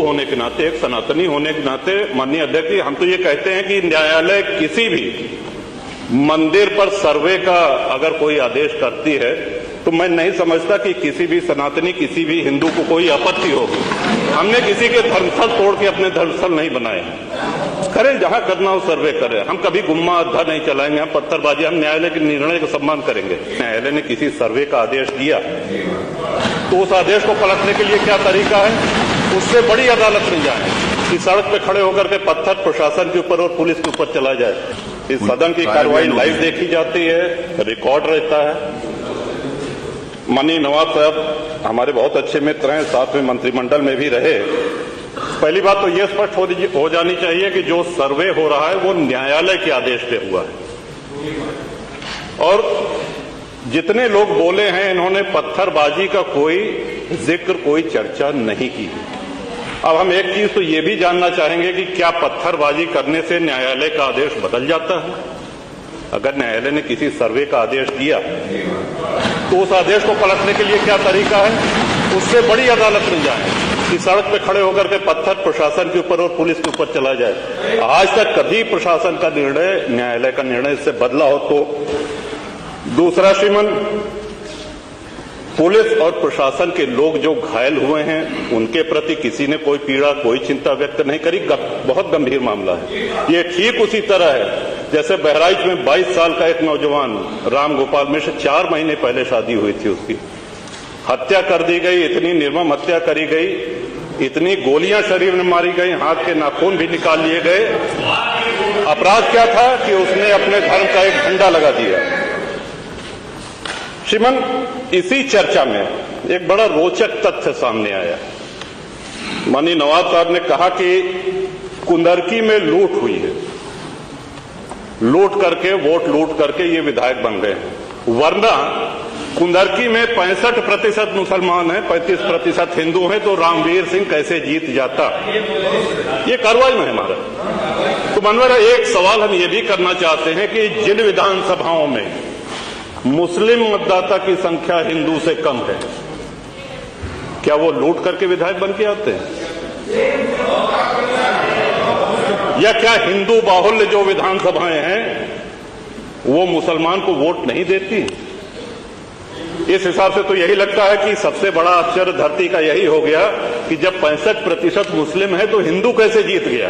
होने के नाते, एक सनातनी होने के नाते, माननीय अध्यक्ष जी, हम तो ये कहते हैं कि न्यायालय किसी भी मंदिर पर सर्वे का अगर कोई आदेश करती है तो मैं नहीं समझता कि किसी भी सनातनी, किसी भी हिंदू को कोई आपत्ति होगी। हमने किसी के धर्मस्थल तोड़ के अपने धर्मस्थल नहीं बनाए। करें, जहां करना हो सर्वे करें। हम कभी गुम्मा अद्धा नहीं चलाएंगे, हम पत्थरबाजी, हम न्यायालय के निर्णय का सम्मान करेंगे। न्यायालय ने किसी सर्वे का आदेश दिया तो उस आदेश को पलटने के लिए क्या तरीका है? उससे बड़ी अदालत नहीं जाए कि सड़क पे खड़े होकर के पत्थर प्रशासन के ऊपर और पुलिस के ऊपर चला जाए। इस सदन की कार्रवाई लाइव देखी जाती है, रिकॉर्ड रहता है। माननीय नवाब साहब हमारे बहुत अच्छे मित्र हैं, साथ में मंत्रिमंडल में भी रहे। पहली बात तो यह स्पष्ट हो जानी चाहिए कि जो सर्वे हो रहा है वो न्यायालय के आदेश पे हुआ है। और जितने लोग बोले हैं, इन्होंने पत्थरबाजी का कोई जिक्र, कोई चर्चा नहीं की। अब हम एक चीज तो ये भी जानना चाहेंगे कि क्या पत्थरबाजी करने से न्यायालय का आदेश बदल जाता है? अगर न्यायालय ने किसी सर्वे का आदेश दिया तो उस आदेश को पलटने के लिए क्या तरीका है? उससे बड़ी अदालत नहीं जाए कि सड़क पे खड़े होकर के पत्थर प्रशासन के ऊपर और पुलिस के ऊपर चला जाए। आज तक कभी प्रशासन का निर्णय, न्यायालय का निर्णय इससे बदला हो तो? दूसरा, श्रीमान, पुलिस और प्रशासन के लोग जो घायल हुए हैं उनके प्रति किसी ने कोई पीड़ा, कोई चिंता व्यक्त नहीं करी। बहुत गंभीर मामला है ये। ठीक उसी तरह है जैसे बहराइच में 22 साल का एक नौजवान राम गोपाल मिश्र, 4 महीने पहले शादी हुई थी, उसकी हत्या कर दी गई। इतनी निर्मम हत्या करी गई, इतनी गोलियां शरीर में मारी गई, हाथ के नाखून भी निकाल लिए गए। अपराध क्या था कि उसने अपने धर्म का एक झंडा लगा दिया। श्रीमान, इसी चर्चा में एक बड़ा रोचक तथ्य सामने आया। माननीय नवाब साहब ने कहा कि कुंदरकी में लूट हुई है, लूट करके, वोट लूट करके ये विधायक बन गए हैं। वरना कुंदरकी में 65% मुसलमान हैं, 35% हिंदू हैं, तो रामवीर सिंह कैसे जीत जाता? ये कार्रवाई में है हमारा। तो मनोहर, एक सवाल हम ये भी करना चाहते हैं कि जिन विधानसभाओं में मुस्लिम मतदाता की संख्या हिंदू से कम है, क्या वो लूट करके विधायक बन के आते हैं? या क्या हिंदू बाहुल्य जो विधानसभाएं हैं वो मुसलमान को वोट नहीं देती? इस हिसाब से तो यही लगता है कि सबसे बड़ा आश्चर्य धरती का यही हो गया कि जब 65% मुस्लिम है तो हिंदू कैसे जीत गया?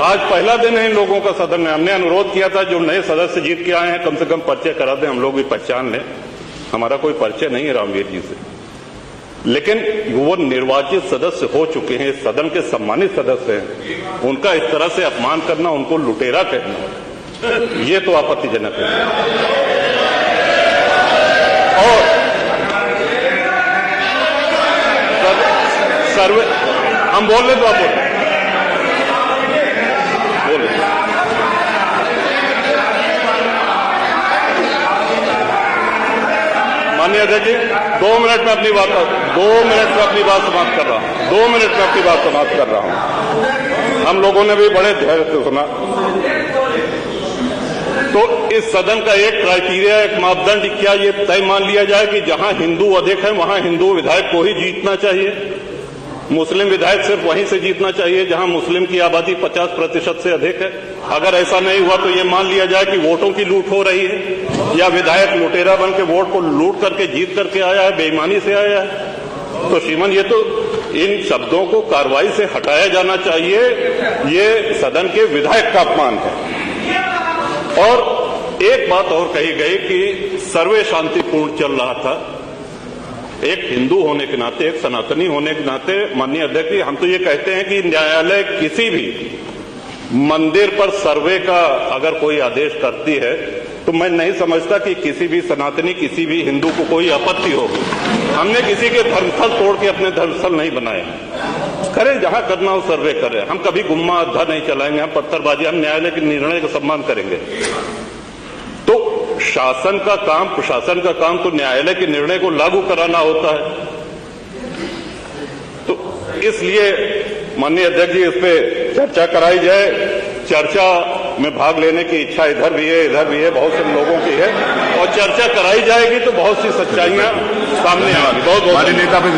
आज पहला दिन है इन लोगों का सदन में। हमने अनुरोध किया था जो नए सदस्य जीत के आए हैं कम से कम परिचय करा दें, हम लोग भी पहचान लें। हमारा कोई परिचय नहीं है रामवीर जी से, लेकिन वो निर्वाचित सदस्य हो चुके हैं, सदन के सम्मानित सदस्य हैं। उनका इस तरह से अपमान करना, उनको लुटेरा कहना, ये तो आपत्तिजनक है। और सर्वे हम बोल रहे तो आप बोल रहे। माननीय अध्यक्ष जी, 2 मिनट में अपनी बात समाप्त कर रहा हूं। 2 मिनट में अपनी बात समाप्त कर रहा हूं। हम लोगों ने भी बड़े धैर्य से सुना। तो इस सदन का एक क्राइटेरिया, एक मापदंड क्या ये तय मान लिया जाए कि जहां हिंदू अधिक है वहां हिंदू विधायक को ही जीतना चाहिए, मुस्लिम विधायक सिर्फ वहीं से जीतना चाहिए जहां मुस्लिम की आबादी 50% से अधिक है? अगर ऐसा नहीं हुआ तो ये मान लिया जाए कि वोटों की लूट हो रही है या विधायक लुटेरा बन के वोट को लूट करके जीत करके आया है, बेईमानी से आया है। तो श्रीमान, ये तो इन शब्दों को कार्रवाई से हटाया जाना चाहिए। ये सदन के विधायक का अपमान है। और एक बात और कही गई कि सर्वे शांतिपूर्ण चल रहा था। एक हिंदू होने के नाते, एक सनातनी होने के नाते, माननीय अध्यक्ष जी, हम तो ये कहते हैं कि न्यायालय किसी भी मंदिर पर सर्वे का अगर कोई आदेश करती है तो मैं नहीं समझता कि किसी भी सनातनी, किसी भी हिंदू को कोई आपत्ति होगी। हमने किसी के धर्मस्थल तोड़ के अपने धर्मस्थल नहीं बनाए। करें, जहां करना हो सर्वे करें। हम कभी गुम्मा अद्धा नहीं चलाएंगे, हम पत्थरबाजी, हम न्यायालय के निर्णय का सम्मान करेंगे। तो शासन का काम, प्रशासन का काम तो न्यायालय के निर्णय को लागू कराना होता है। तो इसलिए माननीय अध्यक्ष जी, इस पे चर्चा कराई जाए। चर्चा में भाग लेने की इच्छा इधर भी है, इधर भी है, बहुत से लोगों की है, और चर्चा कराई जाएगी तो बहुत सी सच्चाइयां सामने आएंगी। बहुत नेता पे